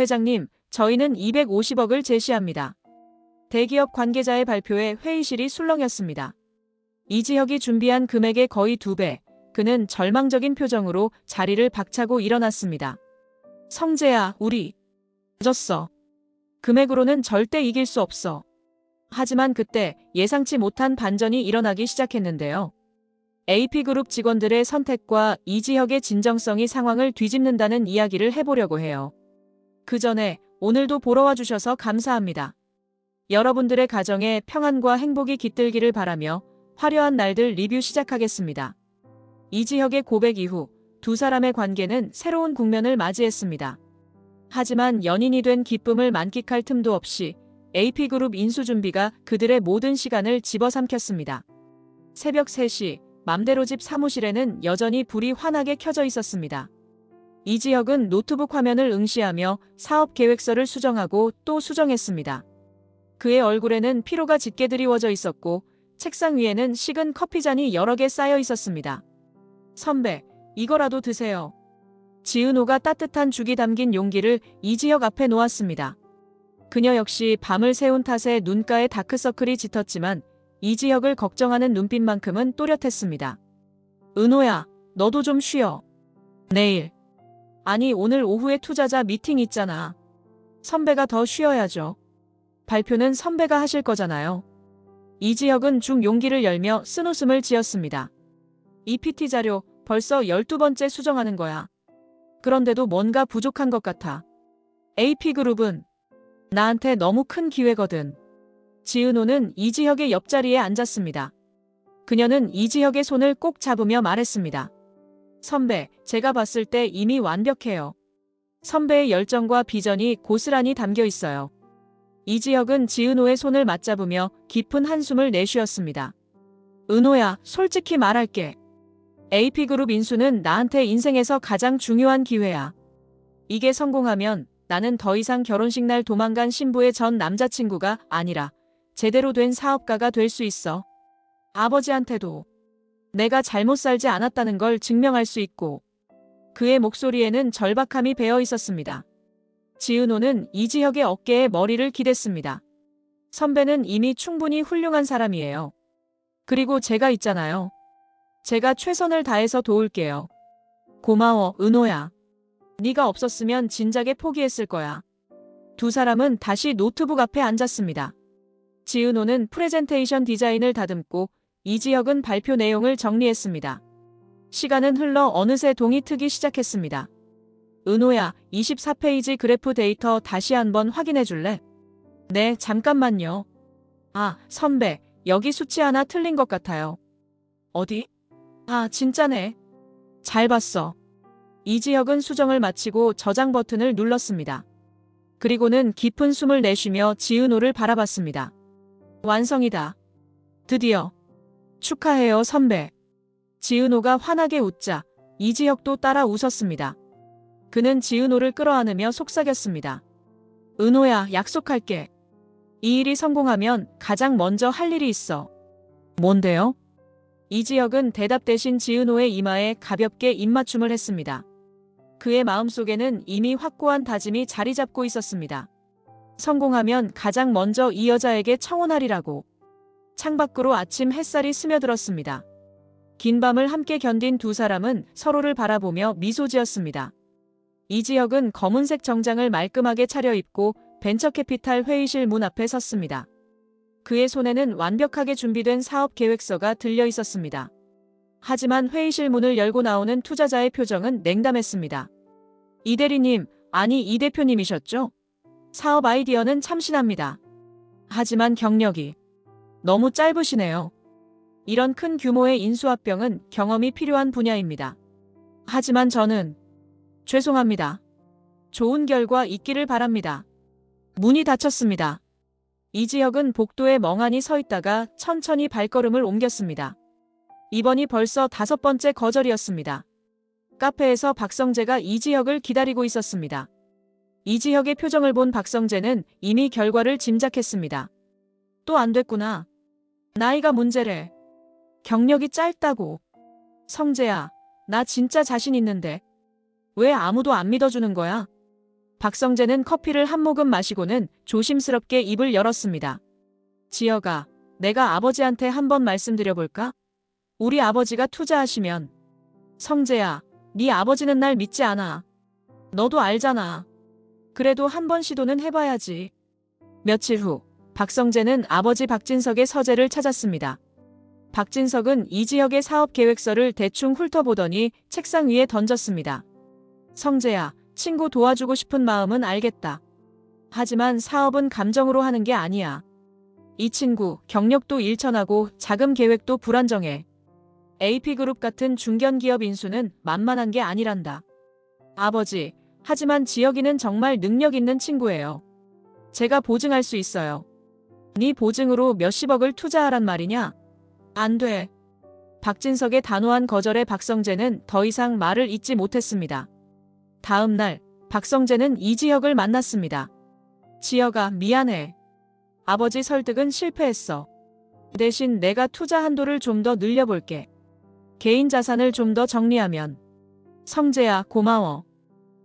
회장님, 저희는 250억을 제시합니다. 대기업 관계자의 발표에 회의실이 술렁였습니다. 이지혁이 준비한 금액의 거의 2배, 그는 절망적인 표정으로 자리를 박차고 일어났습니다. 성재야, 우리 졌어. 금액으로는 절대 이길 수 없어. 하지만 그때 예상치 못한 반전이 일어나기 시작했는데요. AP그룹 직원들의 선택과 이지혁의 진정성이 상황을 뒤집는다는 이야기를 해보려고 해요. 그 전에 오늘도 보러 와주셔서 감사합니다. 여러분들의 가정에 평안과 행복이 깃들기를 바라며 화려한 날들 리뷰 시작하겠습니다. 이지혁의 고백 이후 두 사람의 관계는 새로운 국면을 맞이했습니다. 하지만 연인이 된 기쁨을 만끽할 틈도 없이 AP그룹 인수 준비가 그들의 모든 시간을 집어삼켰습니다. 새벽 3시 맘대로집 사무실에는 여전히 불이 환하게 켜져 있었습니다. 이지혁은 노트북 화면을 응시하며 사업 계획서를 수정하고 또 수정했습니다. 그의 얼굴에는 피로가 짙게 드리워져 있었고 책상 위에는 식은 커피잔이 여러 개 쌓여 있었습니다. 선배, 이거라도 드세요. 지은호가 따뜻한 죽이 담긴 용기를 이지혁 앞에 놓았습니다. 그녀 역시 밤을 새운 탓에 눈가에 다크서클이 짙었지만 이지혁을 걱정하는 눈빛만큼은 또렷했습니다. 은호야, 너도 좀 쉬어. 내일. 아니, 오늘 오후에 투자자 미팅 있잖아. 선배가 더 쉬어야죠. 발표는 선배가 하실 거잖아요. 이지혁은 중 용기를 열며 쓴웃음을 지었습니다. 이 PT 자료 벌써 12번째 수정하는 거야. 그런데도 뭔가 부족한 것 같아. AP그룹은 나한테 너무 큰 기회거든. 지은호는 이지혁의 옆자리에 앉았습니다. 그녀는 이지혁의 손을 꼭 잡으며 말했습니다. 선배, 제가 봤을 때 이미 완벽해요. 선배의 열정과 비전이 고스란히 담겨 있어요. 이지혁은 지은호의 손을 맞잡으며 깊은 한숨을 내쉬었습니다. 은호야, 솔직히 말할게. AP그룹 인수는 나한테 인생에서 가장 중요한 기회야. 이게 성공하면 나는 더 이상 결혼식 날 도망간 신부의 전 남자친구가 아니라 제대로 된 사업가가 될 수 있어. 아버지한테도 내가 잘못 살지 않았다는 걸 증명할 수 있고. 그의 목소리에는 절박함이 배어 있었습니다. 지은호는 이지혁의 어깨에 머리를 기댔습니다. 선배는 이미 충분히 훌륭한 사람이에요. 그리고 제가 있잖아요. 제가 최선을 다해서 도울게요. 고마워, 은호야. 네가 없었으면 진작에 포기했을 거야. 두 사람은 다시 노트북 앞에 앉았습니다. 지은호는 프레젠테이션 디자인을 다듬고 이지혁은 발표 내용을 정리했습니다. 시간은 흘러 어느새 동이 트기 시작했습니다. 은호야, 24페이지 그래프 데이터 다시 한번 확인해 줄래? 네, 잠깐만요. 아, 선배, 여기 수치 하나 틀린 것 같아요. 어디? 아, 진짜네. 잘 봤어. 이지혁은 수정을 마치고 저장 버튼을 눌렀습니다. 그리고는 깊은 숨을 내쉬며 지은호를 바라봤습니다. 완성이다. 드디어. 축하해요, 선배. 지은호가 환하게 웃자 이지혁도 따라 웃었습니다. 그는 지은호를 끌어안으며 속삭였습니다. 은호야, 약속할게. 이 일이 성공하면 가장 먼저 할 일이 있어. 뭔데요? 이지혁은 대답 대신 지은호의 이마에 가볍게 입맞춤을 했습니다. 그의 마음속에는 이미 확고한 다짐이 자리 잡고 있었습니다. 성공하면 가장 먼저 이 여자에게 청혼하리라고. 창밖으로 아침 햇살이 스며들었습니다. 긴 밤을 함께 견딘 두 사람은 서로를 바라보며 미소 지었습니다. 이지혁은 검은색 정장을 말끔하게 차려입고 벤처캐피탈 회의실 문 앞에 섰습니다. 그의 손에는 완벽하게 준비된 사업 계획서가 들려 있었습니다. 하지만 회의실 문을 열고 나오는 투자자의 표정은 냉담했습니다. 이 대리님, 아니 이 대표님이셨죠? 사업 아이디어는 참신합니다. 하지만 경력이 너무 짧으시네요. 이런 큰 규모의 인수합병은 경험이 필요한 분야입니다. 하지만 저는 죄송합니다. 좋은 결과 있기를 바랍니다. 문이 닫혔습니다. 이지혁은 복도에 멍하니 서 있다가 천천히 발걸음을 옮겼습니다. 이번이 벌써 5번째 거절이었습니다. 카페에서 박성재가 이지혁을 기다리고 있었습니다. 이지혁의 표정을 본 박성재는 이미 결과를 짐작했습니다. 또 안 됐구나. 나이가 문제래. 경력이 짧다고. 성재야, 나 진짜 자신 있는데. 왜 아무도 안 믿어주는 거야? 박성재는 커피를 한 모금 마시고는 조심스럽게 입을 열었습니다. 지혁아, 내가 아버지한테 한번 말씀드려볼까? 우리 아버지가 투자하시면. 성재야, 네 아버지는 날 믿지 않아. 너도 알잖아. 그래도 한번 시도는 해봐야지. 며칠 후 박성재는 아버지 박진석의 서재를 찾았습니다. 박진석은 이지혁의 사업 계획서를 대충 훑어보더니 책상 위에 던졌습니다. 성재야, 친구 도와주고 싶은 마음은 알겠다. 하지만 사업은 감정으로 하는 게 아니야. 이 친구 경력도 일천하고 자금 계획도 불안정해. AP그룹 같은 중견기업 인수는 만만한 게 아니란다. 아버지, 하지만 지혁이는 정말 능력 있는 친구예요. 제가 보증할 수 있어요. 네 보증으로 몇십억을 투자하란 말이냐? 안 돼. 박진석의 단호한 거절에 박성재는 더 이상 말을 잇지 못했습니다. 다음 날 박성재는 이지혁을 만났습니다. 지혁아, 미안해. 아버지 설득은 실패했어. 대신 내가 투자 한도를 좀 더 늘려볼게. 개인 자산을 좀 더 정리하면. 성재야, 고마워.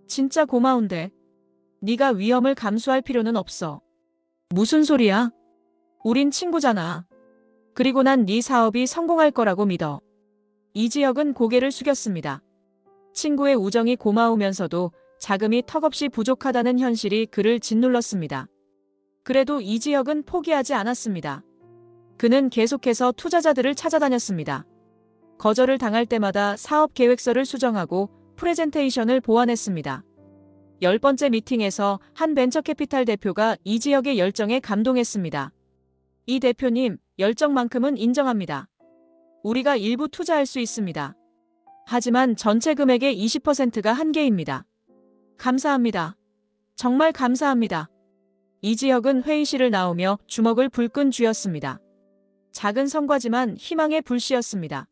진짜 고마운데. 네가 위험을 감수할 필요는 없어. 무슨 소리야? 우린 친구잖아. 그리고 난 네 사업이 성공할 거라고 믿어. 이지혁은 고개를 숙였습니다. 친구의 우정이 고마우면서도 자금이 턱없이 부족하다는 현실이 그를 짓눌렀습니다. 그래도 이지혁은 포기하지 않았습니다. 그는 계속해서 투자자들을 찾아다녔습니다. 거절을 당할 때마다 사업 계획서를 수정하고 프레젠테이션을 보완했습니다. 10번째 미팅에서 한 벤처캐피탈 대표가 이지혁의 열정에 감동했습니다. 이 대표님, 열정만큼은 인정합니다. 우리가 일부 투자할 수 있습니다. 하지만 전체 금액의 20%가 한계입니다. 감사합니다. 정말 감사합니다. 이지혁은 회의실을 나오며 주먹을 불끈 쥐었습니다. 작은 성과지만 희망의 불씨였습니다.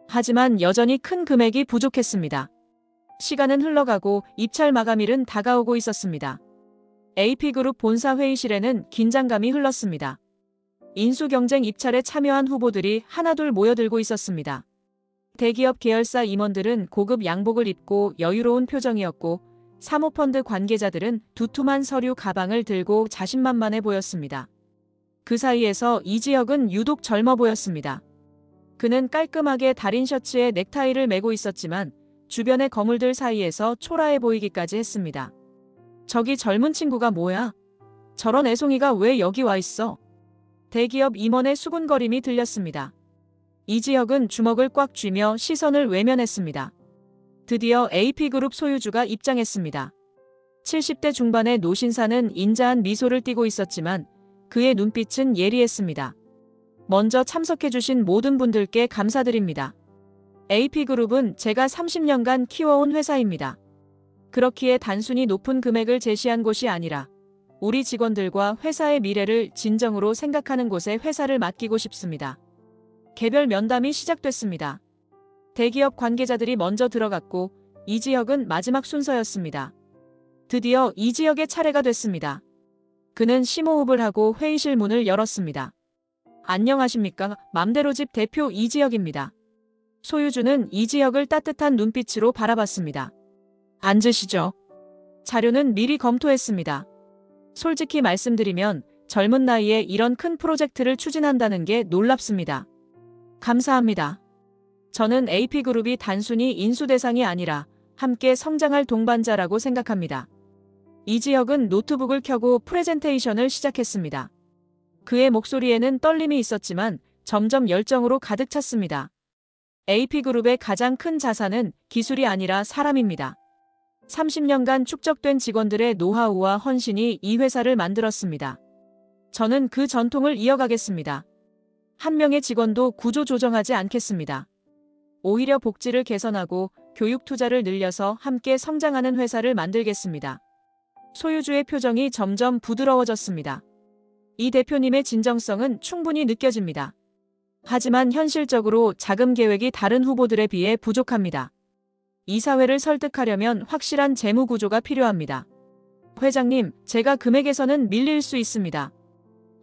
하지만 여전히 큰 금액이 부족했습니다. 시간은 흘러가고 입찰 마감일은 다가오고 있었습니다. AP그룹 본사 회의실에는 긴장감이 흘렀습니다. 인수경쟁 입찰에 참여한 후보들이 하나둘 모여들고 있었습니다. 대기업 계열사 임원들은 고급 양복을 입고 여유로운 표정이었고 사모펀드 관계자들은 두툼한 서류 가방을 들고 자신만만해 보였습니다. 그 사이에서 이지혁은 유독 젊어 보였습니다. 그는 깔끔하게 다린 셔츠에 넥타이를 매고 있었지만 주변의 거물들 사이에서 초라해 보이기까지 했습니다. 저기 젊은 친구가 뭐야? 저런 애송이가 왜 여기 와 있어? 대기업 임원의 수군거림이 들렸습니다. 이지혁은 주먹을 꽉 쥐며 시선을 외면했습니다. 드디어 AP그룹 소유주가 입장했습니다. 70대 중반의 노신사는 인자한 미소를 띠고 있었지만 그의 눈빛은 예리했습니다. 먼저 참석해주신 모든 분들께 감사드립니다. AP그룹은 제가 30년간 키워온 회사입니다. 그렇기에 단순히 높은 금액을 제시한 곳이 아니라 우리 직원들과 회사의 미래를 진정으로 생각하는 곳에 회사를 맡기고 싶습니다. 개별 면담이 시작됐습니다. 대기업 관계자들이 먼저 들어갔고 이지혁은 마지막 순서였습니다. 드디어 이지혁의 차례가 됐습니다. 그는 심호흡을 하고 회의실 문을 열었습니다. 안녕하십니까? 맘대로집 대표 이지혁입니다. 소유주는 이지혁을 따뜻한 눈빛으로 바라봤습니다. 앉으시죠. 자료는 미리 검토했습니다. 솔직히 말씀드리면 젊은 나이에 이런 큰 프로젝트를 추진한다는 게 놀랍습니다. 감사합니다. 저는 AP그룹이 단순히 인수 대상이 아니라 함께 성장할 동반자라고 생각합니다. 이지혁은 노트북을 켜고 프레젠테이션을 시작했습니다. 그의 목소리에는 떨림이 있었지만 점점 열정으로 가득 찼습니다. AP그룹의 가장 큰 자산은 기술이 아니라 사람입니다. 30년간 축적된 직원들의 노하우와 헌신이 이 회사를 만들었습니다. 저는 그 전통을 이어가겠습니다. 한 명의 직원도 구조 조정하지 않겠습니다. 오히려 복지를 개선하고 교육 투자를 늘려서 함께 성장하는 회사를 만들겠습니다. 소유주의 표정이 점점 부드러워졌습니다. 이 대표님의 진정성은 충분히 느껴집니다. 하지만 현실적으로 자금 계획이 다른 후보들에 비해 부족합니다. 이사회를 설득하려면 확실한 재무 구조가 필요합니다. 회장님, 제가 금액에서는 밀릴 수 있습니다.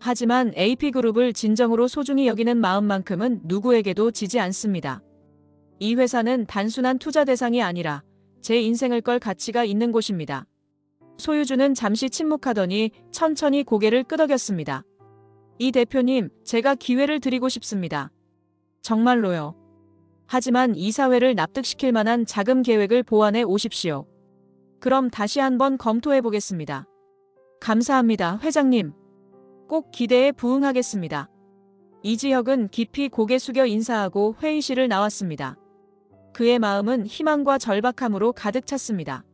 하지만 AP그룹을 진정으로 소중히 여기는 마음만큼은 누구에게도 지지 않습니다. 이 회사는 단순한 투자 대상이 아니라 제 인생을 걸 가치가 있는 곳입니다. 소유주는 잠시 침묵하더니 천천히 고개를 끄덕였습니다. 이 대표님, 제가 기회를 드리고 싶습니다. 정말로요. 하지만 이사회를 납득시킬 만한 자금 계획을 보완해 오십시오. 그럼 다시 한번 검토해 보겠습니다. 감사합니다, 회장님. 꼭 기대에 부응하겠습니다. 이지혁은 깊이 고개 숙여 인사하고 회의실을 나왔습니다. 그의 마음은 희망과 절박함으로 가득 찼습니다.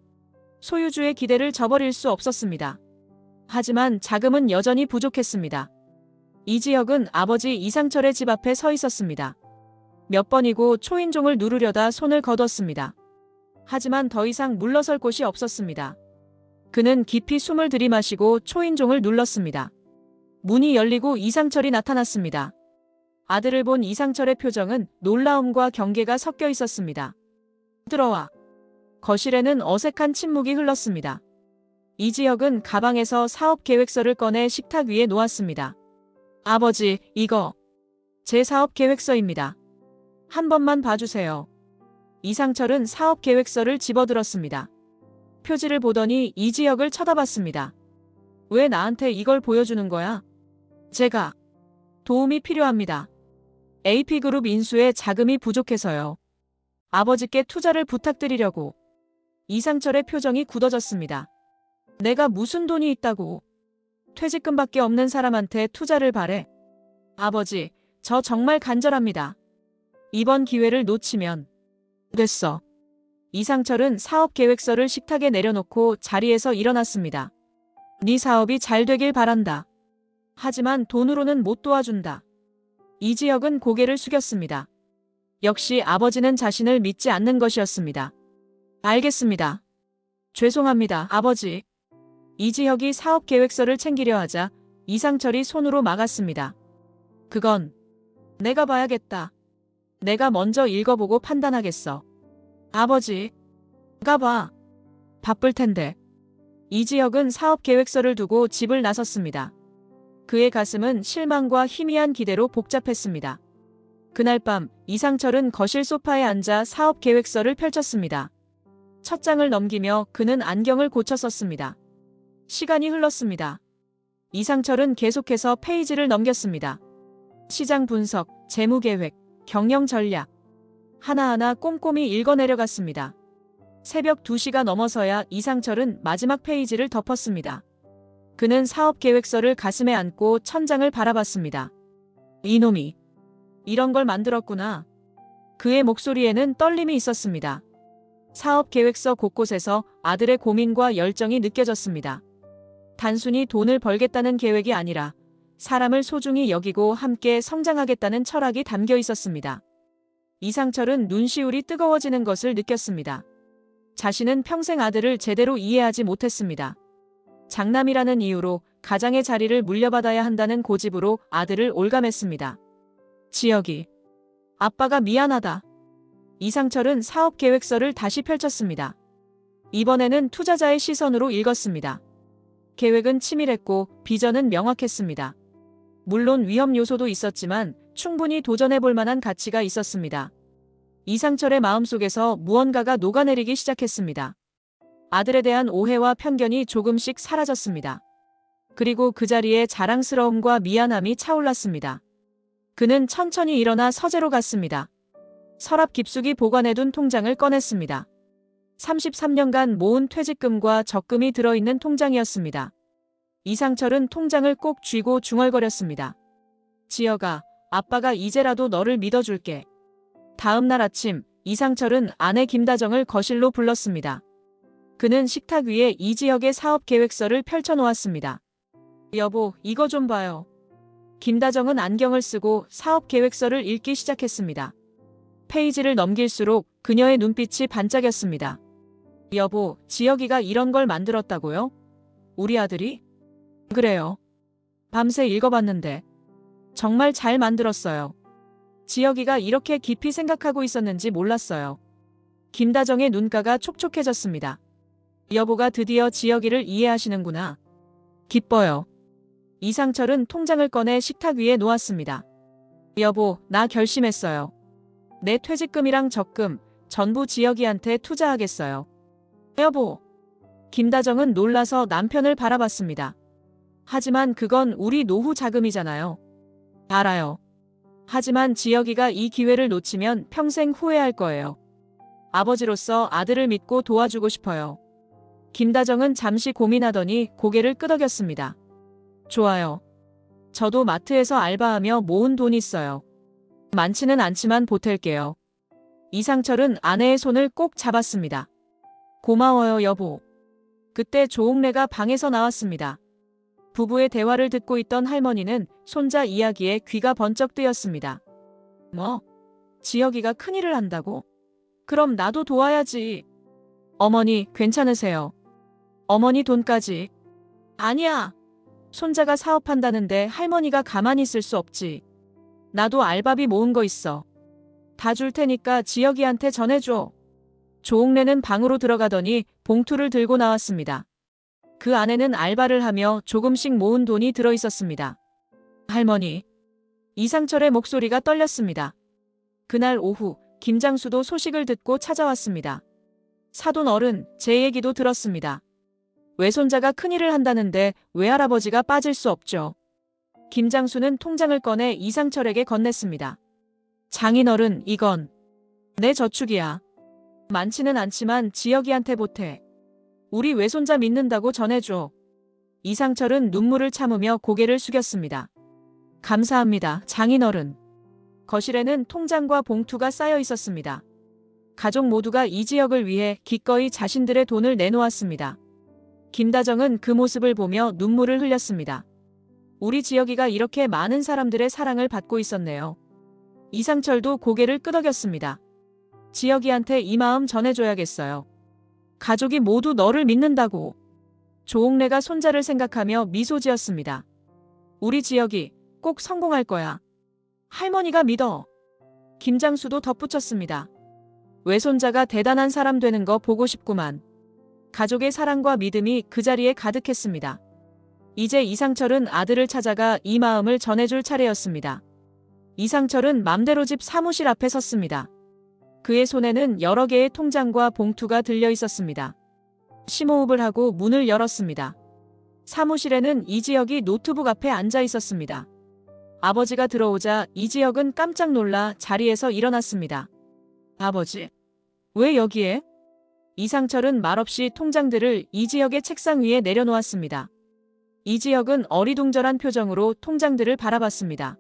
소유주의 기대를 저버릴 수 없었습니다. 하지만 자금은 여전히 부족했습니다. 이지혁은 아버지 이상철의 집 앞에 서 있었습니다. 몇 번이고 초인종을 누르려다 손을 거뒀습니다. 하지만 더 이상 물러설 곳이 없었습니다. 그는 깊이 숨을 들이마시고 초인종을 눌렀습니다. 문이 열리고 이상철이 나타났습니다. 아들을 본 이상철의 표정은 놀라움과 경계가 섞여 있었습니다. 들어와. 거실에는 어색한 침묵이 흘렀습니다. 이지혁은 가방에서 사업 계획서를 꺼내 식탁 위에 놓았습니다. 아버지, 이거 제 사업 계획서입니다. 한 번만 봐주세요. 이상철은 사업 계획서를 집어들었습니다. 표지를 보더니 이지혁을 쳐다봤습니다. 왜 나한테 이걸 보여주는 거야? 제가 도움이 필요합니다. AP그룹 인수에 자금이 부족해서요. 아버지께 투자를 부탁드리려고. 이상철의 표정이 굳어졌습니다. 내가 무슨 돈이 있다고. 퇴직금밖에 없는 사람한테 투자를 바래. 아버지, 저 정말 간절합니다. 이번 기회를 놓치면. 됐어. 이상철은 사업 계획서를 식탁에 내려놓고 자리에서 일어났습니다. 네 사업이 잘 되길 바란다. 하지만 돈으로는 못 도와준다. 이지혁은 고개를 숙였습니다. 역시 아버지는 자신을 믿지 않는 것이었습니다. 알겠습니다. 죄송합니다, 아버지. 이지혁이 사업 계획서를 챙기려 하자 이상철이 손으로 막았습니다. 그건 내가 봐야겠다. 내가 먼저 읽어보고 판단하겠어. 아버지, 가봐. 바쁠 텐데. 이지혁은 사업 계획서를 두고 집을 나섰습니다. 그의 가슴은 실망과 희미한 기대로 복잡했습니다. 그날 밤 이상철은 거실 소파에 앉아 사업 계획서를 펼쳤습니다. 첫 장을 넘기며 그는 안경을 고쳐 썼습니다. 시간이 흘렀습니다. 이상철은 계속해서 페이지를 넘겼습니다. 시장 분석, 재무 계획, 경영 전략. 하나하나 꼼꼼히 읽어내려갔습니다. 새벽 2시가 넘어서야 이상철은 마지막 페이지를 덮었습니다. 그는 사업 계획서를 가슴에 안고 천장을 바라봤습니다. 이놈이 이런 걸 만들었구나. 그의 목소리에는 떨림이 있었습니다. 사업 계획서 곳곳에서 아들의 고민과 열정이 느껴졌습니다. 단순히 돈을 벌겠다는 계획이 아니라 사람을 소중히 여기고 함께 성장하겠다는 철학이 담겨 있었습니다. 이상철은 눈시울이 뜨거워지는 것을 느꼈습니다. 자신은 평생 아들을 제대로 이해하지 못했습니다. 장남이라는 이유로 가장의 자리를 물려받아야 한다는 고집으로 아들을 올감했습니다. 지혁이, 아빠가 미안하다. 이상철은 사업 계획서를 다시 펼쳤습니다. 이번에는 투자자의 시선으로 읽었습니다. 계획은 치밀했고 비전은 명확했습니다. 물론 위험 요소도 있었지만 충분히 도전해볼 만한 가치가 있었습니다. 이상철의 마음속에서 무언가가 녹아내리기 시작했습니다. 아들에 대한 오해와 편견이 조금씩 사라졌습니다. 그리고 그 자리에 자랑스러움과 미안함이 차올랐습니다. 그는 천천히 일어나 서재로 갔습니다. 서랍 깊숙이 보관해둔 통장을 꺼냈습니다. 33년간 모은 퇴직금과 적금이 들어있는 통장이었습니다. 이상철은 통장을 꼭 쥐고 중얼거렸습니다. 지혁아, 아빠가 이제라도 너를 믿어줄게. 다음 날 아침, 이상철은 아내 김다정을 거실로 불렀습니다. 그는 식탁 위에 이지혁의 사업 계획서를 펼쳐놓았습니다. 여보, 이거 좀 봐요. 김다정은 안경을 쓰고 사업 계획서를 읽기 시작했습니다. 페이지를 넘길수록 그녀의 눈빛이 반짝였습니다. 여보, 지혁이가 이런 걸 만들었다고요? 우리 아들이? 그래요. 밤새 읽어봤는데 정말 잘 만들었어요. 지혁이가 이렇게 깊이 생각하고 있었는지 몰랐어요. 김다정의 눈가가 촉촉해졌습니다. 여보가 드디어 지혁이를 이해하시는구나. 기뻐요. 이상철은 통장을 꺼내 식탁 위에 놓았습니다. 여보, 나 결심했어요. 내 퇴직금이랑 적금 전부 지혁이한테 투자하겠어요. 여보. 김다정은 놀라서 남편을 바라봤습니다. 하지만 그건 우리 노후 자금이잖아요. 알아요. 하지만 지혁이가 이 기회를 놓치면 평생 후회할 거예요. 아버지로서 아들을 믿고 도와주고 싶어요. 김다정은 잠시 고민하더니 고개를 끄덕였습니다. 좋아요. 저도 마트에서 알바하며 모은 돈이 있어요. 많지는 않지만 보탤게요. 이상철은 아내의 손을 꼭 잡았습니다. 고마워요, 여보. 그때 조옥래가 방에서 나왔습니다. 부부의 대화를 듣고 있던 할머니는 손자 이야기에 귀가 번쩍 뜨였습니다. 뭐? 지혁이가 큰일을 한다고? 그럼 나도 도와야지. 어머니, 괜찮으세요? 어머니 돈까지. 아니야. 손자가 사업한다는데 할머니가 가만히 있을 수 없지. 나도 알바비 모은 거 있어. 다 줄 테니까 지혁이한테 전해줘. 조옥래는 방으로 들어가더니 봉투를 들고 나왔습니다. 그 안에는 알바를 하며 조금씩 모은 돈이 들어있었습니다. 할머니. 이상철의 목소리가 떨렸습니다. 그날 오후 김장수도 소식을 듣고 찾아왔습니다. 사돈 어른, 제 얘기도 들었습니다. 외손자가 큰일을 한다는데 외할아버지가 빠질 수 없죠. 김장수는 통장을 꺼내 이상철에게 건넸습니다. 장인어른, 이건 내 저축이야. 많지는 않지만 지혁이한테 보태. 우리 외손자 믿는다고 전해줘. 이상철은 눈물을 참으며 고개를 숙였습니다. 감사합니다, 장인어른. 거실에는 통장과 봉투가 쌓여 있었습니다. 가족 모두가 이지혁을 위해 기꺼이 자신들의 돈을 내놓았습니다. 김다정은 그 모습을 보며 눈물을 흘렸습니다. 우리 지혁이가 이렇게 많은 사람들의 사랑을 받고 있었네요. 이상철도 고개를 끄덕였습니다. 지혁이한테 이 마음 전해줘야겠어요. 가족이 모두 너를 믿는다고. 조옥래가 손자를 생각하며 미소 지었습니다. 우리 지혁이 꼭 성공할 거야. 할머니가 믿어. 김장수도 덧붙였습니다. 외손자가 대단한 사람 되는 거 보고 싶구만. 가족의 사랑과 믿음이 그 자리에 가득했습니다. 이제 이상철은 아들을 찾아가 이 마음을 전해줄 차례였습니다. 이상철은 맘대로 집 사무실 앞에 섰습니다. 그의 손에는 여러 개의 통장과 봉투가 들려 있었습니다. 심호흡을 하고 문을 열었습니다. 사무실에는 이지혁이 노트북 앞에 앉아 있었습니다. 아버지가 들어오자 이지혁은 깜짝 놀라 자리에서 일어났습니다. 아버지, 왜 여기에? 이상철은 말없이 통장들을 이지혁의 책상 위에 내려놓았습니다. 이지혁은 어리둥절한 표정으로 통장들을 바라봤습니다.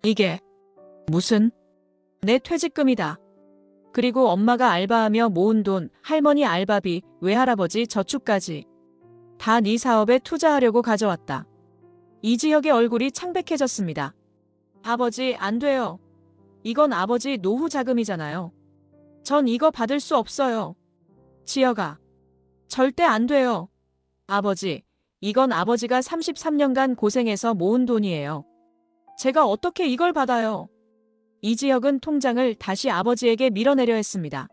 이게 무슨? 내 퇴직금이다. 그리고 엄마가 알바하며 모은 돈, 할머니 알바비, 외할아버지 저축까지. 다 네 사업에 투자하려고 가져왔다. 이지혁의 얼굴이 창백해졌습니다. 아버지, 안 돼요. 이건 아버지 노후 자금이잖아요. 전 이거 받을 수 없어요. 지혁아. 절대 안 돼요. 아버지, 이건 아버지가 33년간 고생해서 모은 돈이에요. 제가 어떻게 이걸 받아요? 이지혁은 통장을 다시 아버지에게 밀어내려 했습니다.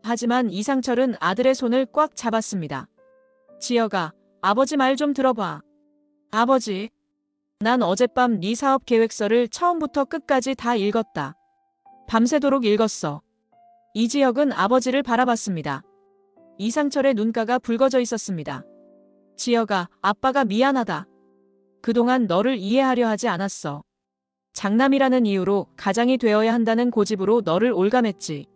하지만 이상철은 아들의 손을 꽉 잡았습니다. 지혁아, 아버지 말 좀 들어봐. 아버지, 난 어젯밤 네 사업 계획서를 처음부터 끝까지 다 읽었다. 밤새도록 읽었어. 이지혁은 아버지를 바라봤습니다. 이상철의 눈가가 붉어져 있었습니다. 지혁아, 아빠가 미안하다. 그동안 너를 이해하려 하지 않았어. 장남이라는 이유로 가장이 되어야 한다는 고집으로 너를 올감했지.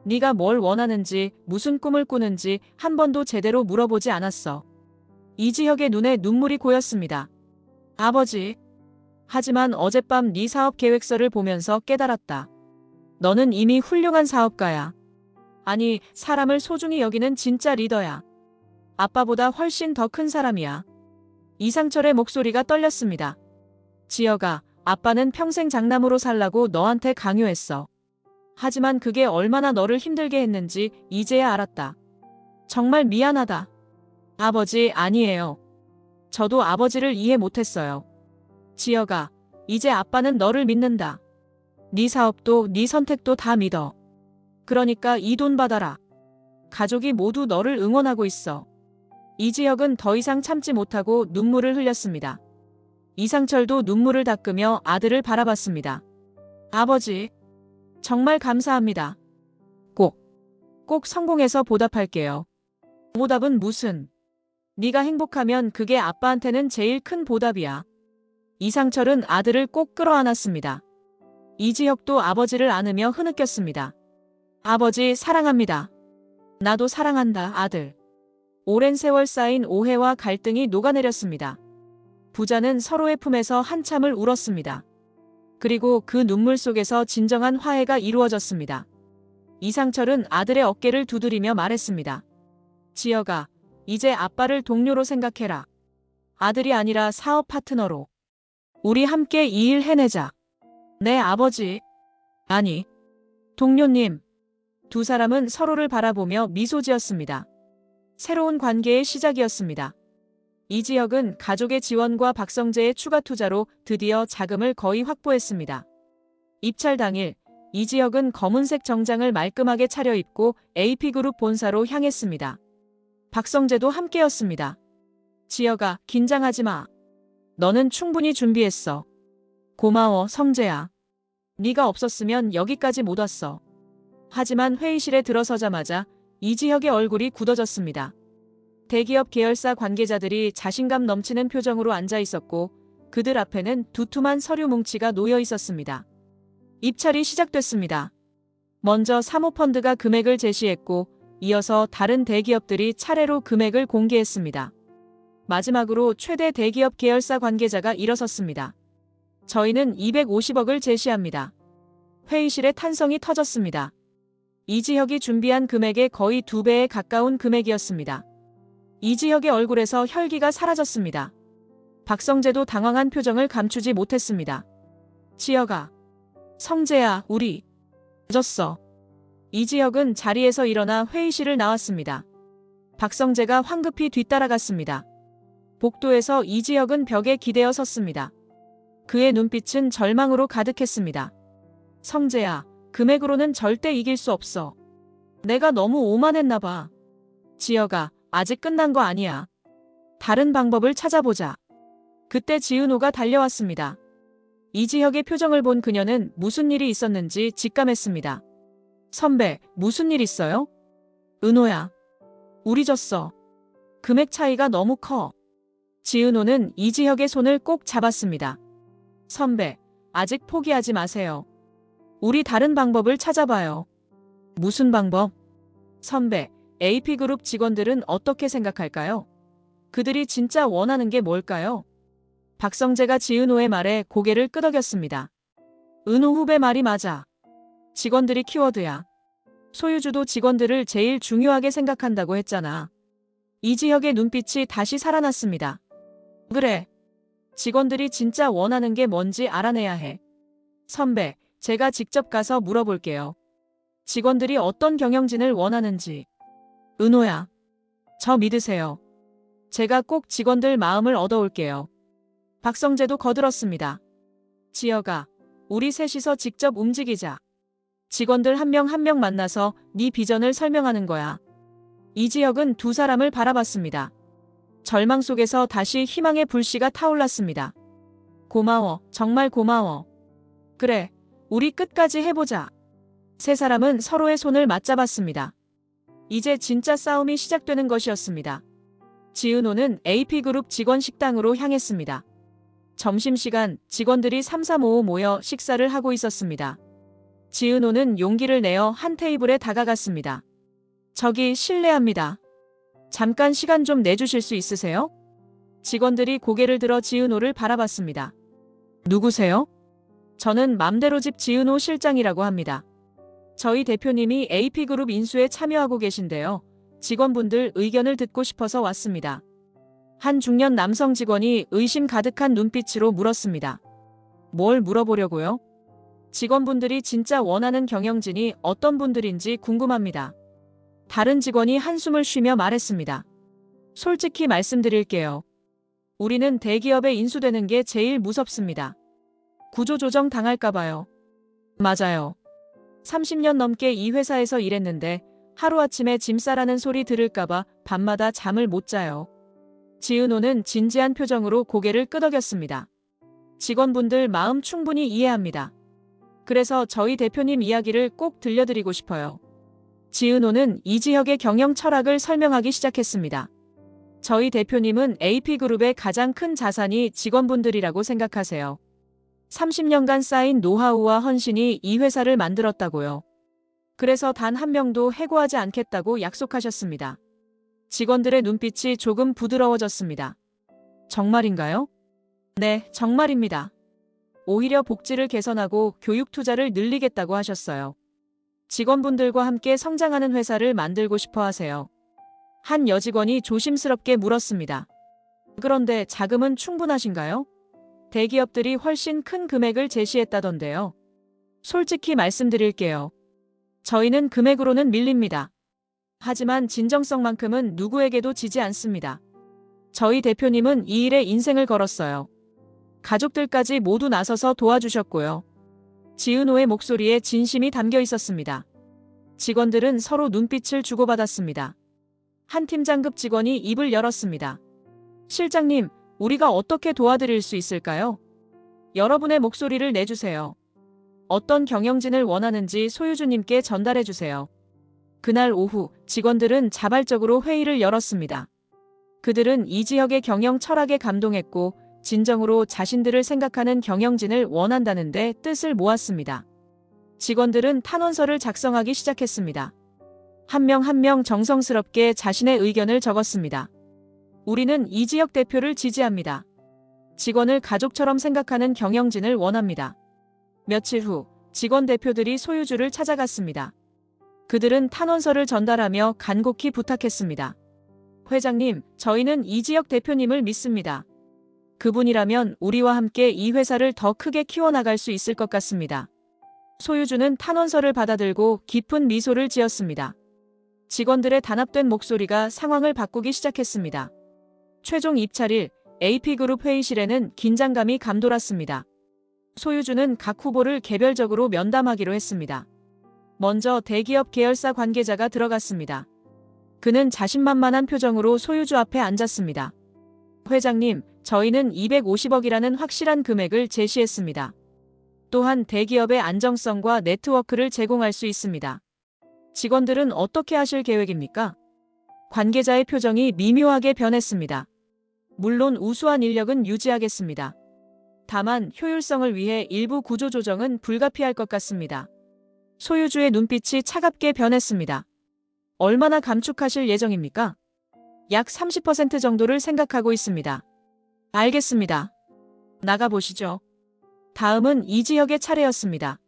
네가 뭘 원하는지, 무슨 꿈을 꾸는지 한 번도 제대로 물어보지 않았어. 이지혁의 눈에 눈물이 고였습니다. 아버지. 하지만 어젯밤 네 사업 계획서를 보면서 깨달았다. 너는 이미 훌륭한 사업가야. 아니, 사람을 소중히 여기는 진짜 리더야. 아빠보다 훨씬 더 큰 사람이야. 이상철의 목소리가 떨렸습니다. 지혁아, 아빠는 평생 장남으로 살라고 너한테 강요했어. 하지만 그게 얼마나 너를 힘들게 했는지 이제야 알았다. 정말 미안하다. 아버지, 아니에요. 저도 아버지를 이해 못했어요. 지혁아, 이제 아빠는 너를 믿는다. 네 사업도 네 선택도 다 믿어. 그러니까 이 돈 받아라. 가족이 모두 너를 응원하고 있어. 이지혁은 더 이상 참지 못하고 눈물을 흘렸습니다. 이상철도 눈물을 닦으며 아들을 바라봤습니다. 아버지, 정말 감사합니다. 꼭 성공해서 보답할게요. 보답은 무슨? 네가 행복하면 그게 아빠한테는 제일 큰 보답이야. 이상철은 아들을 꼭 끌어안았습니다. 이지혁도 아버지를 안으며 흐느꼈습니다. 아버지 사랑합니다. 나도 사랑한다, 아들. 오랜 세월 쌓인 오해와 갈등이 녹아내렸습니다. 부자는 서로의 품에서 한참을 울었습니다. 그리고 그 눈물 속에서 진정한 화해가 이루어졌습니다. 이상철은 아들의 어깨를 두드리며 말했습니다. 지혁아, 이제 아빠를 동료로 생각해라. 아들이 아니라 사업 파트너로. 우리 함께 이 일 해내자. 네, 아버지. 아니, 동료님. 두 사람은 서로를 바라보며 미소 지었습니다. 새로운 관계의 시작이었습니다. 이지혁은 가족의 지원과 박성재의 추가 투자로 드디어 자금을 거의 확보했습니다. 입찰 당일, 이지혁은 검은색 정장을 말끔하게 차려입고 AP그룹 본사로 향했습니다. 박성재도 함께였습니다. 지혁아, 긴장하지 마. 너는 충분히 준비했어. 고마워, 성재야. 네가 없었으면 여기까지 못 왔어. 하지만 회의실에 들어서자마자 이지혁의 얼굴이 굳어졌습니다. 대기업 계열사 관계자들이 자신감 넘치는 표정으로 앉아 있었고 그들 앞에는 두툼한 서류 뭉치가 놓여 있었습니다. 입찰이 시작됐습니다. 먼저 사모펀드가 금액을 제시했고 이어서 다른 대기업들이 차례로 금액을 공개했습니다. 마지막으로 최대 대기업 계열사 관계자가 일어섰습니다. 저희는 250억을 제시합니다. 회의실에 탄성이 터졌습니다. 이지혁이 준비한 금액의 거의 2배에 가까운 금액이었습니다. 이지혁의 얼굴에서 혈기가 사라졌습니다. 박성재도 당황한 표정을 감추지 못했습니다. 지혁아, 성재야, 우리 졌어. 이지혁은 자리에서 일어나 회의실을 나왔습니다. 박성재가 황급히 뒤따라갔습니다. 복도에서 이지혁은 벽에 기대어 섰습니다. 그의 눈빛은 절망으로 가득했습니다. 성재야, 금액으로는 절대 이길 수 없어. 내가 너무 오만했나 봐. 지혁아, 아직 끝난 거 아니야. 다른 방법을 찾아보자. 그때 지은호가 달려왔습니다. 이지혁의 표정을 본 그녀는 무슨 일이 있었는지 직감했습니다. 선배, 무슨 일 있어요? 은호야. 우리 졌어. 금액 차이가 너무 커. 지은호는 이지혁의 손을 꼭 잡았습니다. 선배, 아직 포기하지 마세요. 우리 다른 방법을 찾아봐요. 무슨 방법? 선배, AP그룹 직원들은 어떻게 생각할까요? 그들이 진짜 원하는 게 뭘까요? 박성재가 지은호의 말에 고개를 끄덕였습니다. 은호 후배 말이 맞아. 직원들이 키워드야. 소유주도 직원들을 제일 중요하게 생각한다고 했잖아. 이지혁의 눈빛이 다시 살아났습니다. 그래. 직원들이 진짜 원하는 게 뭔지 알아내야 해. 선배, 제가 직접 가서 물어볼게요. 직원들이 어떤 경영진을 원하는지. 은호야. 저 믿으세요. 제가 꼭 직원들 마음을 얻어올게요. 박성재도 거들었습니다. 지혁아, 우리 셋이서 직접 움직이자. 직원들 한 명 한 명 만나서 네 비전을 설명하는 거야. 이지혁은 두 사람을 바라봤습니다. 절망 속에서 다시 희망의 불씨가 타올랐습니다. 고마워, 정말 고마워. 그래, 우리 끝까지 해보자. 세 사람은 서로의 손을 맞잡았습니다. 이제 진짜 싸움이 시작되는 것이었습니다. 지은호는 AP그룹 직원 식당으로 향했습니다. 점심시간 직원들이 삼삼오오 모여 식사를 하고 있었습니다. 지은호는 용기를 내어 한 테이블에 다가갔습니다. 저기 실례합니다. 잠깐 시간 좀 내주실 수 있으세요? 직원들이 고개를 들어 지은호를 바라봤습니다. 누구세요? 저는 맘대로집 지은호 실장이라고 합니다. 저희 대표님이 AP그룹 인수에 참여하고 계신데요. 직원분들 의견을 듣고 싶어서 왔습니다. 한 중년 남성 직원이 의심 가득한 눈빛으로 물었습니다. 뭘 물어보려고요? 직원분들이 진짜 원하는 경영진이 어떤 분들인지 궁금합니다. 다른 직원이 한숨을 쉬며 말했습니다. 솔직히 말씀드릴게요. 우리는 대기업에 인수되는 게 제일 무섭습니다. 구조조정 당할까봐요. 맞아요. 30년 넘게 이 회사에서 일했는데 하루아침에 짐 싸라는 소리 들을까봐 밤마다 잠을 못 자요. 지은호는 진지한 표정으로 고개를 끄덕였습니다. 직원분들 마음 충분히 이해합니다. 그래서 저희 대표님 이야기를 꼭 들려드리고 싶어요. 지은호는 이지혁의 경영 철학을 설명하기 시작했습니다. 저희 대표님은 AP그룹의 가장 큰 자산이 직원분들이라고 생각하세요. 30년간 쌓인 노하우와 헌신이 이 회사를 만들었다고요. 그래서 단 한 명도 해고하지 않겠다고 약속하셨습니다. 직원들의 눈빛이 조금 부드러워졌습니다. 정말인가요? 네, 정말입니다. 오히려 복지를 개선하고 교육 투자를 늘리겠다고 하셨어요. 직원분들과 함께 성장하는 회사를 만들고 싶어 하세요. 한 여직원이 조심스럽게 물었습니다. 그런데 자금은 충분하신가요? 대기업들이 훨씬 큰 금액을 제시했다던데요. 솔직히 말씀드릴게요. 저희는 금액으로는 밀립니다. 하지만 진정성만큼은 누구에게도 지지 않습니다. 저희 대표님은 이 일에 인생을 걸었어요. 가족들까지 모두 나서서 도와주셨고요. 지은호의 목소리에 진심이 담겨 있었습니다. 직원들은 서로 눈빛을 주고받았습니다. 한 팀장급 직원이 입을 열었습니다. 실장님, 우리가 어떻게 도와드릴 수 있을까요? 여러분의 목소리를 내주세요. 어떤 경영진을 원하는지 소유주님께 전달해주세요. 그날 오후 직원들은 자발적으로 회의를 열었습니다. 그들은 이지혁의 경영 철학에 감동했고 진정으로 자신들을 생각하는 경영진을 원한다는데 뜻을 모았습니다. 직원들은 탄원서를 작성하기 시작했습니다. 한 명 한 명 정성스럽게 자신의 의견을 적었습니다. 우리는 이지혁 대표를 지지합니다. 직원을 가족처럼 생각하는 경영진을 원합니다. 며칠 후 직원 대표들이 소유주를 찾아갔습니다. 그들은 탄원서를 전달하며 간곡히 부탁했습니다. 회장님, 저희는 이지혁 대표님을 믿습니다. 그분이라면 우리와 함께 이 회사를 더 크게 키워나갈 수 있을 것 같습니다. 소유주는 탄원서를 받아들고 깊은 미소를 지었습니다. 직원들의 단합된 목소리가 상황을 바꾸기 시작했습니다. 최종 입찰일 AP그룹 회의실에는 긴장감이 감돌았습니다. 소유주는 각 후보를 개별적으로 면담하기로 했습니다. 먼저 대기업 계열사 관계자가 들어갔습니다. 그는 자신만만한 표정으로 소유주 앞에 앉았습니다. 회장님, 저희는 250억이라는 확실한 금액을 제시했습니다. 또한 대기업의 안정성과 네트워크를 제공할 수 있습니다. 직원들은 어떻게 하실 계획입니까? 관계자의 표정이 미묘하게 변했습니다. 물론 우수한 인력은 유지하겠습니다. 다만 효율성을 위해 일부 구조 조정은 불가피할 것 같습니다. 소유주의 눈빛이 차갑게 변했습니다. 얼마나 감축하실 예정입니까? 약 30% 정도를 생각하고 있습니다. 알겠습니다. 나가보시죠. 다음은 이지혁의 차례였습니다.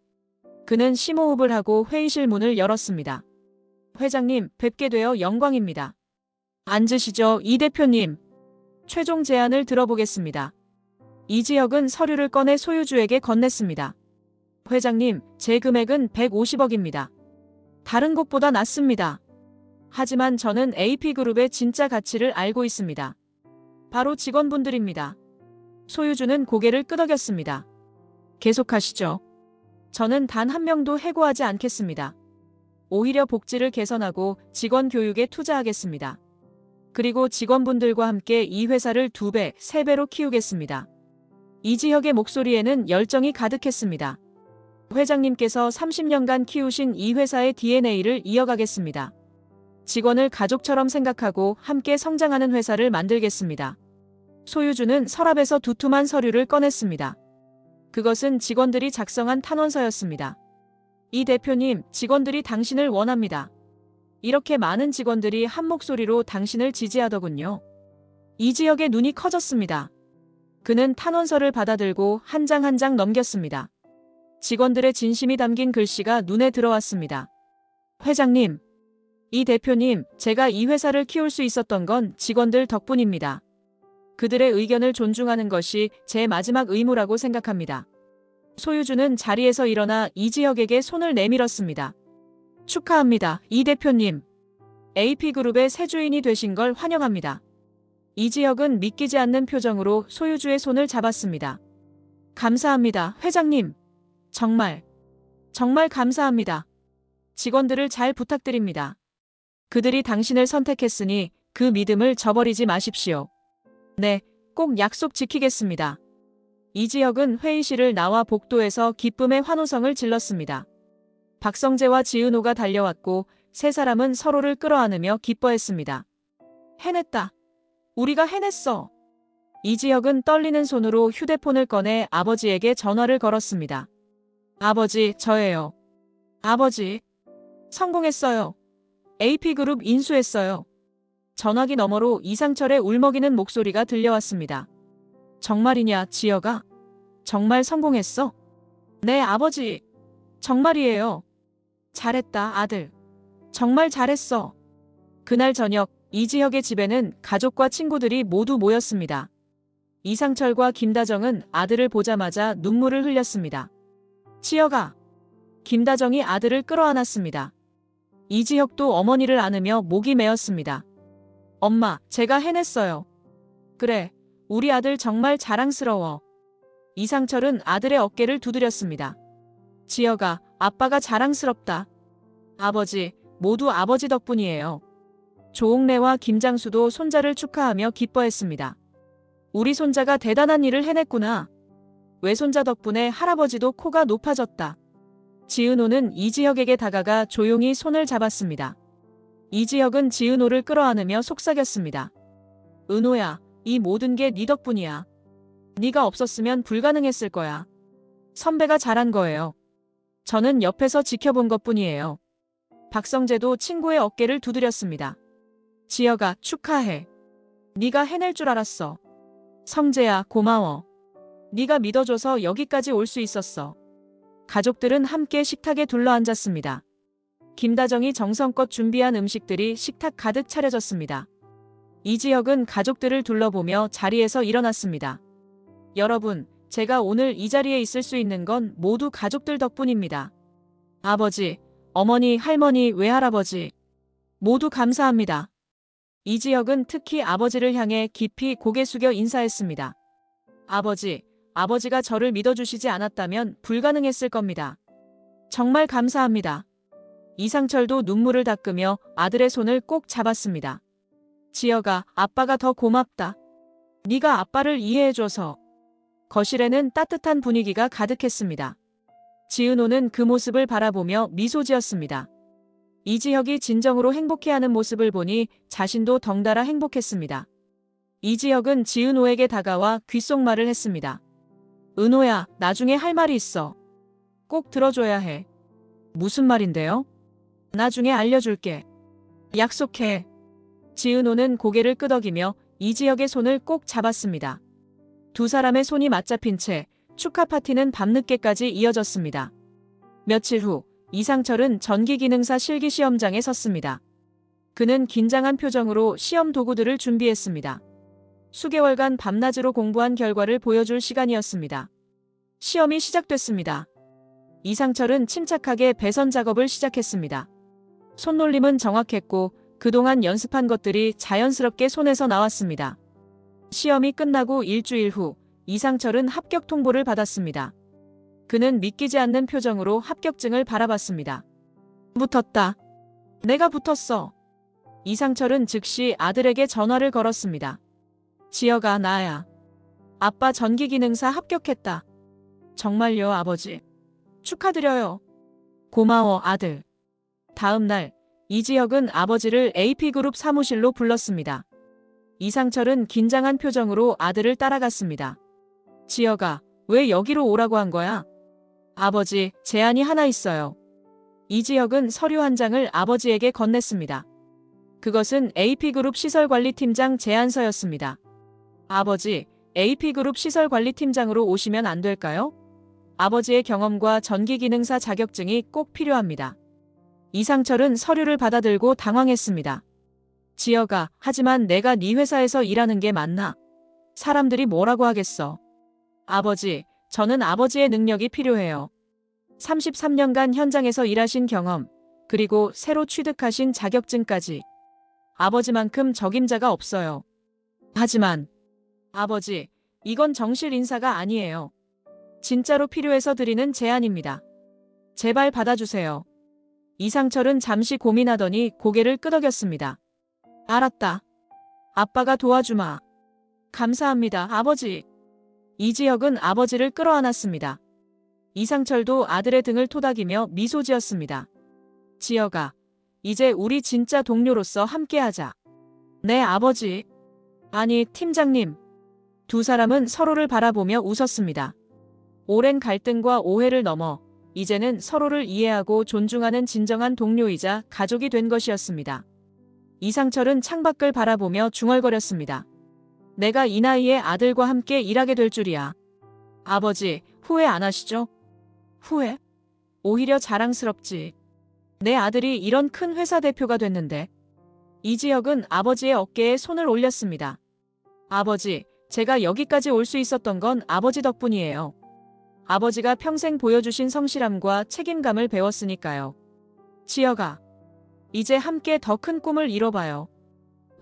그는 심호흡을 하고 회의실 문을 열었습니다. 회장님, 뵙게 되어 영광입니다. 앉으시죠, 이 대표님. 최종 제안을 들어보겠습니다. 이지혁은 서류를 꺼내 소유주에게 건넸습니다. 회장님, 제 금액은 150억입니다. 다른 곳보다 낮습니다. 하지만 저는 AP그룹의 진짜 가치를 알고 있습니다. 바로 직원분들입니다. 소유주는 고개를 끄덕였습니다. 계속하시죠. 저는 단 한 명도 해고하지 않겠습니다. 오히려 복지를 개선하고 직원 교육에 투자하겠습니다. 그리고 직원분들과 함께 이 회사를 2배, 3배로 키우겠습니다. 이지혁의 목소리에는 열정이 가득했습니다. 회장님께서 30년간 키우신 이 회사의 DNA를 이어가겠습니다. 직원을 가족처럼 생각하고 함께 성장하는 회사를 만들겠습니다. 소유주는 서랍에서 두툼한 서류를 꺼냈습니다. 그것은 직원들이 작성한 탄원서였습니다. 이 대표님, 직원들이 당신을 원합니다. 이렇게 많은 직원들이 한 목소리로 당신을 지지하더군요. 이지혁의 눈이 커졌습니다. 그는 탄원서를 받아들고 한 장 한 장 넘겼습니다. 직원들의 진심이 담긴 글씨가 눈에 들어왔습니다. 회장님, 이 대표님, 제가 이 회사를 키울 수 있었던 건 직원들 덕분입니다. 그들의 의견을 존중하는 것이 제 마지막 의무라고 생각합니다. 소유주는 자리에서 일어나 이지혁에게 손을 내밀었습니다. 축하합니다, 이 대표님. AP그룹의 새 주인이 되신 걸 환영합니다. 이지혁은 믿기지 않는 표정으로 소유주의 손을 잡았습니다. 감사합니다, 회장님. 정말 감사합니다. 직원들을 잘 부탁드립니다. 그들이 당신을 선택했으니 그 믿음을 저버리지 마십시오. 네, 꼭 약속 지키겠습니다. 이지혁은 회의실을 나와 복도에서 기쁨의 환호성을 질렀습니다. 박성재와 지은호가 달려왔고 세 사람은 서로를 끌어안으며 기뻐했습니다. 해냈다. 우리가 해냈어. 이지혁은 떨리는 손으로 휴대폰을 꺼내 아버지에게 전화를 걸었습니다. 아버지, 저예요. 아버지. 성공했어요. AP그룹 인수했어요. 전화기 너머로 이상철의 울먹이는 목소리가 들려왔습니다. 정말이냐, 지혁아? 정말 성공했어? 네, 아버지. 정말이에요. 잘했다, 아들. 정말 잘했어. 그날 저녁, 이지혁의 집에는 가족과 친구들이 모두 모였습니다. 이상철과 김다정은 아들을 보자마자 눈물을 흘렸습니다. 지혁아. 김다정이 아들을 끌어안았습니다. 이지혁도 어머니를 안으며 목이 메었습니다. 엄마, 제가 해냈어요. 그래, 우리 아들 정말 자랑스러워. 이상철은 아들의 어깨를 두드렸습니다. 지혁아, 아빠가 자랑스럽다. 아버지, 모두 아버지 덕분이에요. 조옥래와 김장수도 손자를 축하하며 기뻐했습니다. 우리 손자가 대단한 일을 해냈구나. 외손자 덕분에 할아버지도 코가 높아졌다. 지은호는 이지혁에게 다가가 조용히 손을 잡았습니다. 이지혁은 지은호를 끌어안으며 속삭였습니다. 은호야, 이 모든 게 네 덕분이야. 네가 없었으면 불가능했을 거야. 선배가 잘한 거예요. 저는 옆에서 지켜본 것뿐이에요. 박성재도 친구의 어깨를 두드렸습니다. 지혁아, 축하해. 네가 해낼 줄 알았어. 성재야, 고마워. 네가 믿어줘서 여기까지 올 수 있었어. 가족들은 함께 식탁에 둘러앉았습니다. 김다정이 정성껏 준비한 음식들이 식탁 가득 차려졌습니다. 이지혁은 가족들을 둘러보며 자리에서 일어났습니다. 여러분, 제가 오늘 이 자리에 있을 수 있는 건 모두 가족들 덕분입니다. 아버지, 어머니, 할머니, 외할아버지 모두 감사합니다. 이지혁은 특히 아버지를 향해 깊이 고개 숙여 인사했습니다. 아버지, 아버지가 저를 믿어주시지 않았다면 불가능했을 겁니다. 정말 감사합니다. 이상철도 눈물을 닦으며 아들의 손을 꼭 잡았습니다. 지혁아, 아빠가 더 고맙다. 네가 아빠를 이해해줘서. 거실에는 따뜻한 분위기가 가득했습니다. 지은호는 그 모습을 바라보며 미소 지었습니다. 이지혁이 진정으로 행복해하는 모습을 보니 자신도 덩달아 행복했습니다. 이지혁은 지은호에게 다가와 귓속말을 했습니다. 은호야, 나중에 할 말이 있어. 꼭 들어줘야 해. 무슨 말인데요? 나중에 알려줄게. 약속해. 지은호는 고개를 끄덕이며 이지혁의 손을 꼭 잡았습니다. 두 사람의 손이 맞잡힌 채 축하 파티는 밤늦게까지 이어졌습니다. 며칠 후 이상철은 전기기능사 실기시험장에 섰습니다. 그는 긴장한 표정으로 시험 도구들을 준비했습니다. 수개월간 밤낮으로 공부한 결과를 보여줄 시간이었습니다. 시험이 시작됐습니다. 이상철은 침착하게 배선 작업을 시작했습니다. 손놀림은 정확했고 그동안 연습한 것들이 자연스럽게 손에서 나왔습니다. 시험이 끝나고 일주일 후 이상철은 합격 통보를 받았습니다. 그는 믿기지 않는 표정으로 합격증을 바라봤습니다. 붙었다. 내가 붙었어. 이상철은 즉시 아들에게 전화를 걸었습니다. 지혁아, 나야. 아빠 전기기능사 합격했다. 정말요, 아버지. 축하드려요. 고마워, 아들. 다음 날 이지혁은 아버지를 AP그룹 사무실로 불렀습니다. 이상철은 긴장한 표정으로 아들을 따라갔습니다. 지혁아, 왜 여기로 오라고 한 거야? 아버지, 제안이 하나 있어요. 이지혁은 서류 한 장을 아버지에게 건넸습니다. 그것은 AP그룹 시설관리팀장 제안서였습니다. 아버지, AP그룹 시설관리팀장으로 오시면 안 될까요? 아버지의 경험과 전기기능사 자격증이 꼭 필요합니다. 이상철은 서류를 받아들고 당황했습니다. 지혁아, 하지만 내가 네 회사에서 일하는 게 맞나? 사람들이 뭐라고 하겠어? 아버지, 저는 아버지의 능력이 필요해요. 33년간 현장에서 일하신 경험, 그리고 새로 취득하신 자격증까지. 아버지만큼 적임자가 없어요. 하지만 아버지, 이건 정실 인사가 아니에요. 진짜로 필요해서 드리는 제안입니다. 제발 받아주세요. 이상철은 잠시 고민하더니 고개를 끄덕였습니다. 알았다. 아빠가 도와주마. 감사합니다, 아버지. 이지혁은 아버지를 끌어안았습니다. 이상철도 아들의 등을 토닥이며 미소 지었습니다. 지혁아, 이제 우리 진짜 동료로서 함께하자. 네, 아버지. 아니, 팀장님. 두 사람은 서로를 바라보며 웃었습니다. 오랜 갈등과 오해를 넘어 이제는 서로를 이해하고 존중하는 진정한 동료이자 가족이 된 것이었습니다. 이상철은 창밖을 바라보며 중얼거렸습니다. 내가 이 나이에 아들과 함께 일하게 될 줄이야. 아버지, 후회 안 하시죠? 후회? 오히려 자랑스럽지. 내 아들이 이런 큰 회사 대표가 됐는데. 이지혁은 아버지의 어깨에 손을 올렸습니다. 아버지, 제가 여기까지 올 수 있었던 건 아버지 덕분이에요. 아버지가 평생 보여주신 성실함과 책임감을 배웠으니까요. 지혁아, 이제 함께 더 큰 꿈을 이뤄봐요.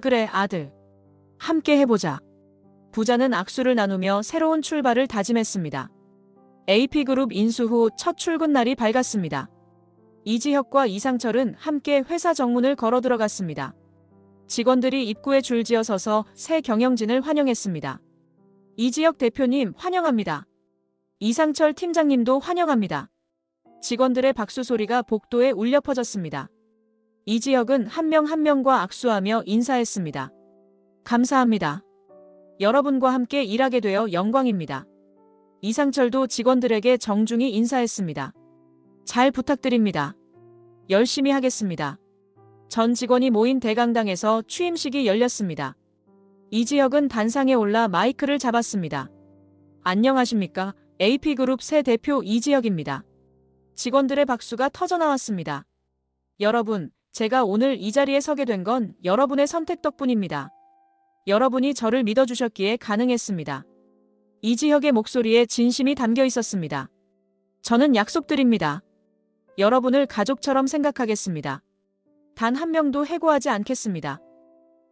그래, 아들. 함께 해보자. 부자는 악수를 나누며 새로운 출발을 다짐했습니다. AP그룹 인수 후 첫 출근 날이 밝았습니다. 이지혁과 이상철은 함께 회사 정문을 걸어 들어갔습니다. 직원들이 입구에 줄지어 서서 새 경영진을 환영했습니다. 이지혁 대표님 환영합니다. 이상철 팀장님도 환영합니다. 직원들의 박수 소리가 복도에 울려 퍼졌습니다. 이지혁은 한 명 한 명과 악수하며 인사했습니다. 감사합니다. 여러분과 함께 일하게 되어 영광입니다. 이상철도 직원들에게 정중히 인사했습니다. 잘 부탁드립니다. 열심히 하겠습니다. 전 직원이 모인 대강당에서 취임식이 열렸습니다. 이지혁은 단상에 올라 마이크를 잡았습니다. 안녕하십니까? AP그룹 새 대표 이지혁입니다. 직원들의 박수가 터져나왔습니다. 여러분, 제가 오늘 이 자리에 서게 된 건 여러분의 선택 덕분입니다. 여러분이 저를 믿어주셨기에 가능했습니다. 이지혁의 목소리에 진심이 담겨 있었습니다. 저는 약속드립니다. 여러분을 가족처럼 생각하겠습니다. 단 한 명도 해고하지 않겠습니다.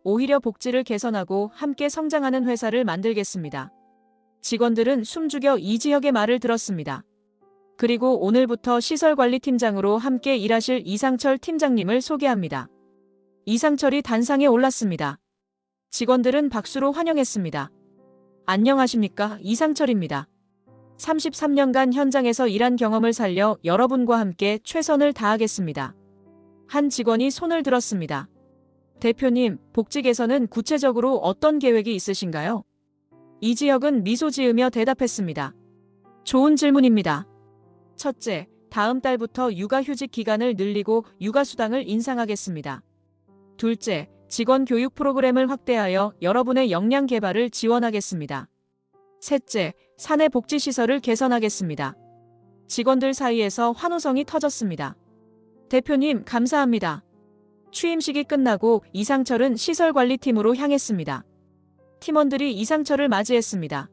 오히려 복지를 개선하고 함께 성장하는 회사를 만들겠습니다. 직원들은 숨죽여 이지혁의 말을 들었습니다. 그리고 오늘부터 시설관리팀장으로 함께 일하실 이상철 팀장님을 소개합니다. 이상철이 단상에 올랐습니다. 직원들은 박수로 환영했습니다. 안녕하십니까? 이상철입니다. 33년간 현장에서 일한 경험을 살려 여러분과 함께 최선을 다하겠습니다. 한 직원이 손을 들었습니다. 대표님, 복지 개선은 구체적으로 어떤 계획이 있으신가요? 이지혁은 미소 지으며 대답했습니다. 좋은 질문입니다. 첫째, 다음 달부터 육아휴직 기간을 늘리고 육아수당을 인상하겠습니다. 둘째, 직원 교육 프로그램을 확대하여 여러분의 역량 개발을 지원하겠습니다. 셋째, 사내 복지시설을 개선하겠습니다. 직원들 사이에서 환호성이 터졌습니다. 대표님, 감사합니다. 취임식이 끝나고 이상철은 시설관리팀으로 향했습니다. 팀원들이 이상철을 맞이했습니다.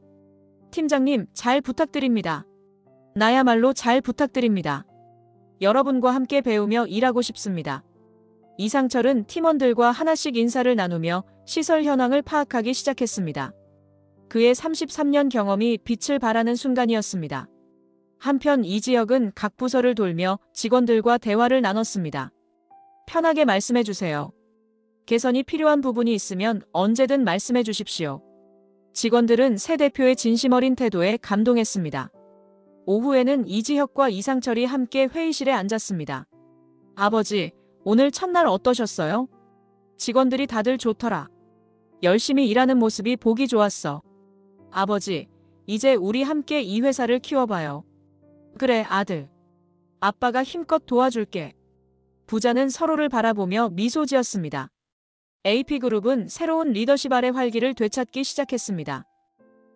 팀장님, 잘 부탁드립니다. 나야말로 잘 부탁드립니다. 여러분과 함께 배우며 일하고 싶습니다. 이상철은 팀원들과 하나씩 인사를 나누며 시설 현황을 파악하기 시작했습니다. 그의 33년 경험이 빛을 발하는 순간이었습니다. 한편 이지혁은 각 부서를 돌며 직원들과 대화를 나눴습니다. 편하게 말씀해 주세요. 개선이 필요한 부분이 있으면 언제든 말씀해 주십시오. 직원들은 새 대표의 진심 어린 태도에 감동했습니다. 오후에는 이지혁과 이상철이 함께 회의실에 앉았습니다. 아버지, 오늘 첫날 어떠셨어요? 직원들이 다들 좋더라. 열심히 일하는 모습이 보기 좋았어. 아버지, 이제 우리 함께 이 회사를 키워봐요. 그래, 아들. 아빠가 힘껏 도와줄게. 부자는 서로를 바라보며 미소 지었습니다. AP그룹은 새로운 리더십 아래 활기를 되찾기 시작했습니다.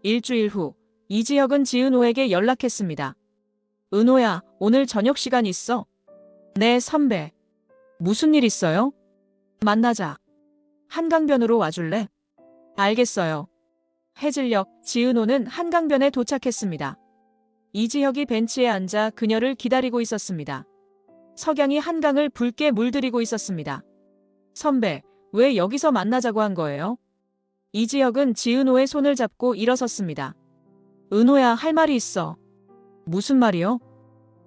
일주일 후, 이지혁은 지은호에게 연락했습니다. 은호야, 오늘 저녁 시간 있어? 네, 선배. 무슨 일 있어요? 만나자. 한강변으로 와줄래? 알겠어요. 해질녘, 지은호는 한강변에 도착했습니다. 이지혁이 벤치에 앉아 그녀를 기다리고 있었습니다. 석양이 한강을 붉게 물들이고 있었습니다. 선배, 왜 여기서 만나자고 한 거예요? 이지혁은 지은호의 손을 잡고 일어섰습니다. 은호야, 할 말이 있어. 무슨 말이요?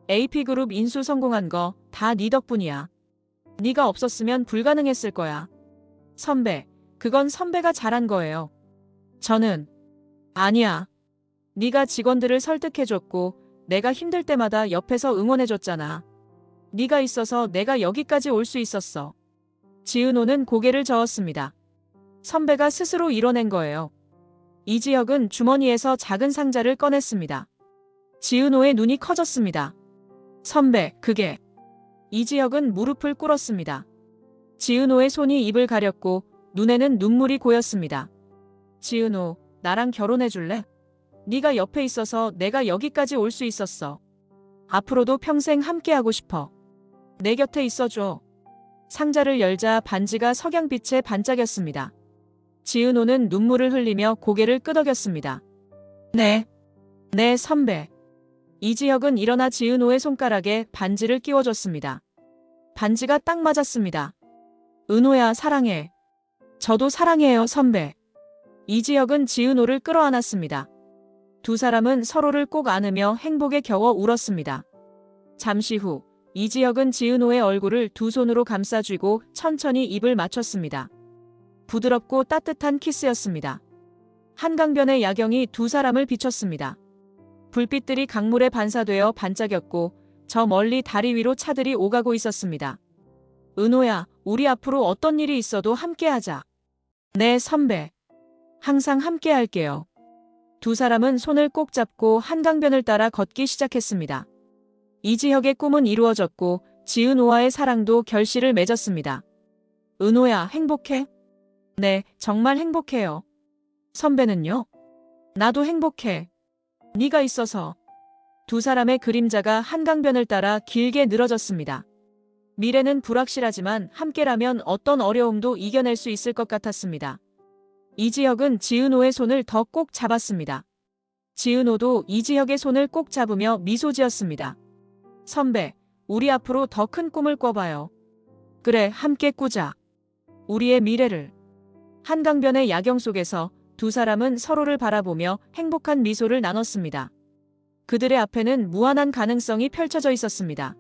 AP그룹 인수 성공한 거 다 네 덕분이야. 네가 없었으면 불가능했을 거야. 선배, 그건 선배가 잘한 거예요. 저는 아니야. 네가 직원들을 설득해줬고 내가 힘들 때마다 옆에서 응원해줬잖아. 네가 있어서 내가 여기까지 올 수 있었어. 지은호는 고개를 저었습니다. 선배가 스스로 이뤄낸 거예요. 이지혁은 주머니에서 작은 상자를 꺼냈습니다. 지은호의 눈이 커졌습니다. 선배, 그게... 이지혁은 무릎을 꿇었습니다. 지은호의 손이 입을 가렸고 눈에는 눈물이 고였습니다. 지은호, 나랑 결혼해 줄래? 네가 옆에 있어서 내가 여기까지 올 수 있었어. 앞으로도 평생 함께하고 싶어. 내 곁에 있어줘. 상자를 열자 반지가 석양빛에 반짝였습니다. 지은호는 눈물을 흘리며 고개를 끄덕였습니다. 네. 네, 선배. 이지혁은 일어나 지은호의 손가락에 반지를 끼워줬습니다. 반지가 딱 맞았습니다. 은호야, 사랑해. 저도 사랑해요, 선배. 이지혁은 지은호를 끌어안았습니다. 두 사람은 서로를 꼭 안으며 행복에 겨워 울었습니다. 잠시 후 이지혁은 지은호의 얼굴을 두 손으로 감싸쥐고 천천히 입을 맞췄습니다. 부드럽고 따뜻한 키스였습니다. 한강변의 야경이 두 사람을 비췄습니다. 불빛들이 강물에 반사되어 반짝였고 저 멀리 다리 위로 차들이 오가고 있었습니다. 은호야, 우리 앞으로 어떤 일이 있어도 함께하자. 네, 선배. 항상 함께할게요. 두 사람은 손을 꼭 잡고 한강변을 따라 걷기 시작했습니다. 이지혁의 꿈은 이루어졌고 지은호와의 사랑도 결실을 맺었습니다. 은호야, 행복해? 네, 정말 행복해요. 선배는요? 나도 행복해. 네가 있어서. 두 사람의 그림자가 한강변을 따라 길게 늘어졌습니다. 미래는 불확실하지만 함께라면 어떤 어려움도 이겨낼 수 있을 것 같았습니다. 이지혁은 지은호의 손을 더 꼭 잡았습니다. 지은호도 이지혁의 손을 꼭 잡으며 미소 지었습니다. 선배, 우리 앞으로 더 큰 꿈을 꿔봐요. 그래, 함께 꾸자. 우리의 미래를. 한강변의 야경 속에서 두 사람은 서로를 바라보며 행복한 미소를 나눴습니다. 그들의 앞에는 무한한 가능성이 펼쳐져 있었습니다.